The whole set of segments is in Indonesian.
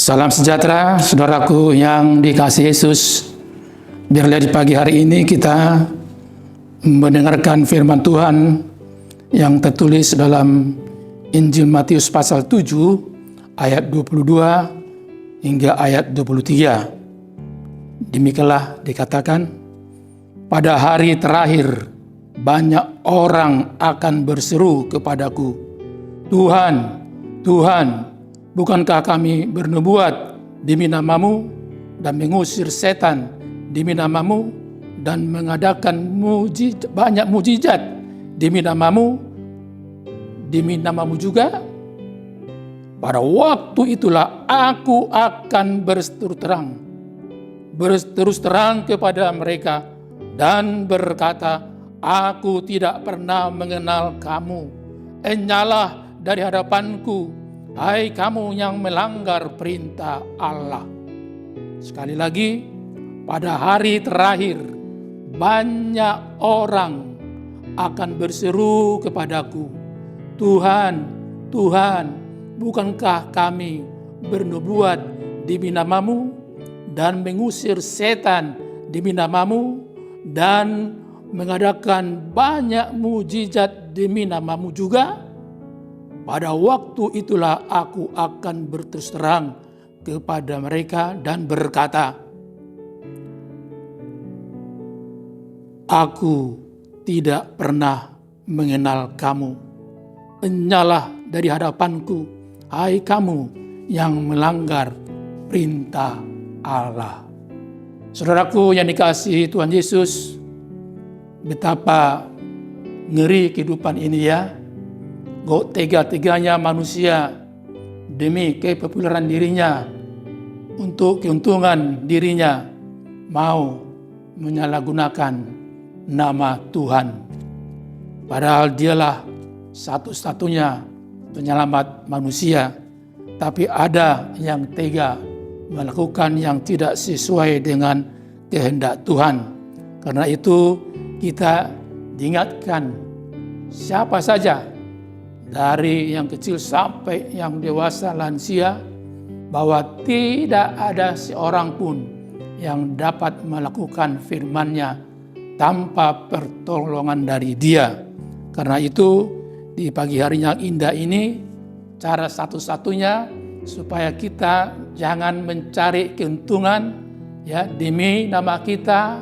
Salam sejahtera, saudaraku yang dikasihi Yesus. Biarlah di pagi hari ini kita mendengarkan firman Tuhan yang tertulis dalam Injil Matius pasal 7 ayat 22 hingga ayat 23. Demikianlah dikatakan, pada hari terakhir banyak orang akan berseru kepadaku, Tuhan, Tuhan, bukankah kami bernubuat demi namamu dan mengusir setan demi namamu dan mengadakan banyak mujizat demi namamu juga? Pada waktu itulah aku akan berterus terang kepada mereka dan berkata, aku tidak pernah mengenal kamu. Enyahlah dari hadapanku, hai kamu yang melanggar perintah Allah. Sekali lagi, pada hari terakhir banyak orang akan berseru kepadaku, Tuhan, Tuhan, bukankah kami bernubuat demi namamu dan mengusir setan demi namamu dan mengadakan banyak mujizat demi namamu juga? Pada waktu itulah aku akan berterus terang kepada mereka dan berkata, aku tidak pernah mengenal kamu. Enyahlah dari hadapanku, hai kamu yang melanggar perintah Allah. Saudaraku yang dikasihi Tuhan Yesus, betapa ngeri kehidupan ini ya. Kok tega-teganya manusia demi kepopuleran dirinya, untuk keuntungan dirinya, mau menyalahgunakan nama Tuhan. Padahal dialah satu-satunya penyelamat manusia. Tapi ada yang tega melakukan yang tidak sesuai dengan kehendak Tuhan. Karena itu kita diingatkan, siapa saja dari yang kecil sampai yang dewasa lansia, bahwa tidak ada seorang pun yang dapat melakukan firman-Nya tanpa pertolongan dari Dia. Karena itu di pagi hari yang indah ini, cara satu-satunya supaya kita jangan mencari keuntungan ya demi nama kita,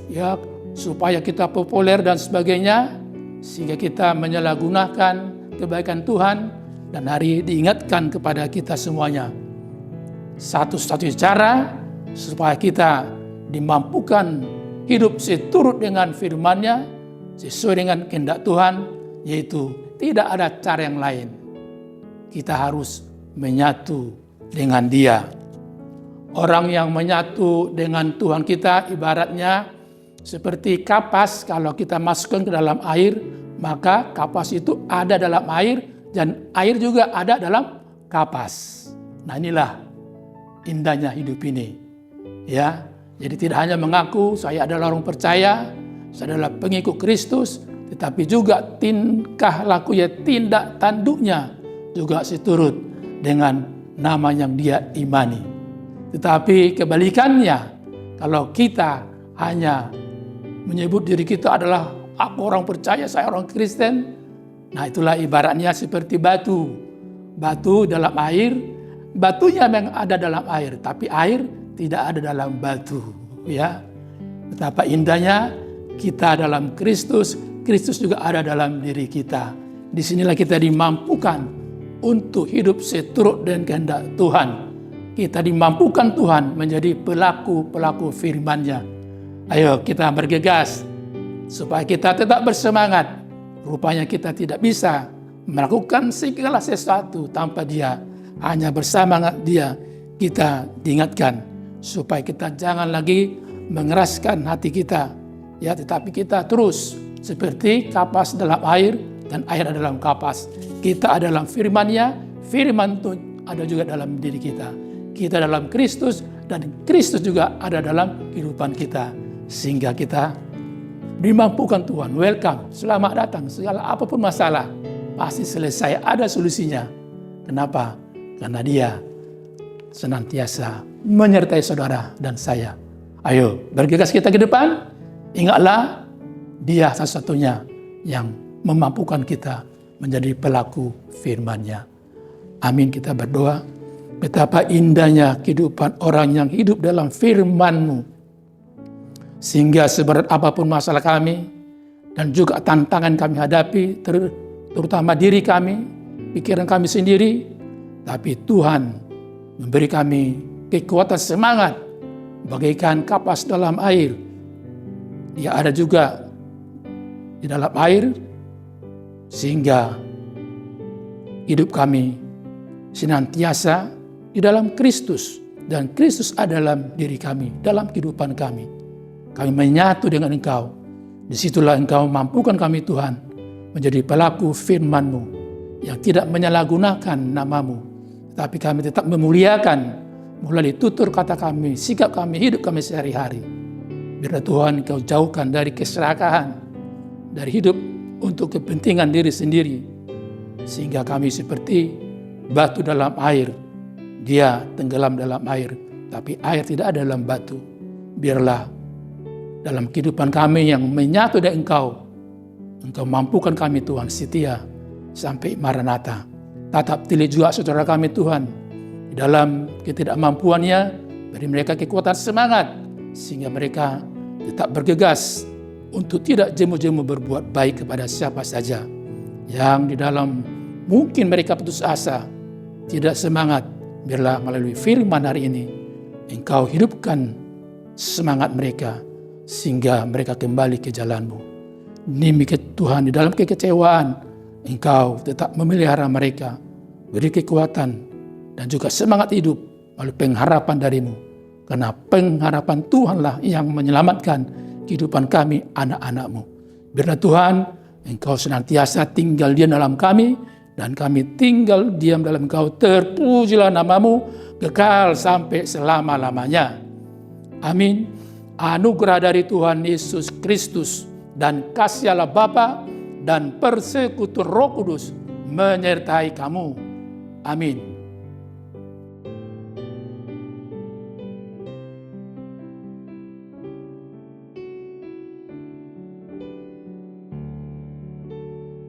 ya supaya kita populer dan sebagainya, sehingga kita menyalahgunakan kebaikan Tuhan, dan hari diingatkan kepada kita semuanya. Satu-satunya cara supaya kita dimampukan hidup seturut dengan firman-Nya, sesuai dengan kehendak Tuhan, yaitu tidak ada cara yang lain. Kita harus menyatu dengan Dia. Orang yang menyatu dengan Tuhan kita ibaratnya seperti kapas. Kalau kita masukkan ke dalam air, maka kapas itu ada dalam air dan air juga ada dalam kapas. Nah, inilah indahnya hidup ini. Ya, jadi tidak hanya mengaku saya adalah orang percaya, saya adalah pengikut Kristus, tetapi juga tingkah laku tindak tanduknya juga seturut dengan nama yang dia imani. Tetapi kebalikannya, kalau kita hanya menyebut diri kita adalah aku orang percaya, saya orang Kristen. Nah, itulah ibaratnya seperti batu. Batu dalam air, batunya memang ada dalam air, tapi air tidak ada dalam batu. Ya, betapa indahnya kita dalam Kristus, Kristus juga ada dalam diri kita. Disinilah kita dimampukan untuk hidup seturut dengan kehendak Tuhan. Kita dimampukan Tuhan menjadi pelaku-pelaku firman-Nya. Ayo kita bergegas supaya kita tetap bersemangat. Rupanya kita tidak bisa melakukan segala sesuatu tanpa Dia. Hanya bersama Dia kita diingatkan supaya kita jangan lagi mengeraskan hati kita. Ya, tetapi kita terus seperti kapas dalam air dan air ada dalam kapas. Kita ada dalam firman-Nya, firman itu ada juga dalam diri kita. Kita dalam Kristus dan Kristus juga ada dalam kehidupan kita. Sehingga kita dimampukan Tuhan. Welcome, selamat datang. Segala apapun masalah pasti selesai, ada solusinya. Kenapa? Karena Dia senantiasa menyertai saudara dan saya. Ayo, bergegas kita ke depan. Ingatlah, Dia satu-satunya yang memampukan kita menjadi pelaku firman-Nya. Amin, kita berdoa. Betapa indahnya kehidupan orang yang hidup dalam firman-Mu. Sehingga seberat apapun masalah kami dan juga tantangan kami hadapi, terutama diri kami, pikiran kami sendiri, tapi Tuhan memberi kami kekuatan semangat bagaikan kapas dalam air. Dia ada juga di dalam air, sehingga hidup kami senantiasa di dalam Kristus, dan Kristus ada dalam diri kami, dalam kehidupan kami. Kami menyatu dengan Engkau. Disitulah Engkau mampukan kami, Tuhan, menjadi pelaku firman-Mu yang tidak menyalahgunakan nama-Mu, tapi kami tetap memuliakan melalui tutur kata kami, sikap kami, hidup kami sehari-hari. Biarlah Tuhan Engkau jauhkan dari keserakahan, dari hidup untuk kepentingan diri sendiri, sehingga kami seperti batu dalam air. Dia tenggelam dalam air, tapi air tidak ada dalam batu. Biarlah dalam kehidupan kami yang menyatu dengan Engkau mampukan kami, Tuhan, setia sampai Maranatha. Tatap pilih juga saudara kami, Tuhan, di dalam ketidakmampuannya, beri mereka kekuatan semangat, sehingga mereka tetap bergegas untuk tidak jemu-jemu berbuat baik kepada siapa saja. Yang di dalam mungkin mereka putus asa, tidak semangat, biarlah melalui firman hari ini, Engkau hidupkan semangat mereka, sehingga mereka kembali ke jalan-Mu. Demikian Tuhan, di dalam kekecewaan, Engkau tetap memelihara mereka, beri kekuatan dan juga semangat hidup melalui pengharapan dari-Mu. Karena pengharapan Tuhanlah yang menyelamatkan kehidupan kami, anak-anak-Mu. Biarlah Tuhan, Engkau senantiasa tinggal diam dalam kami, dan kami tinggal diam dalam Engkau. Terpujilah nama-Mu, kekal sampai selama-lamanya. Amin. Anugerah dari Tuhan Yesus Kristus dan kasih Allah Bapa dan persekutuan Roh Kudus menyertai kamu. Amin.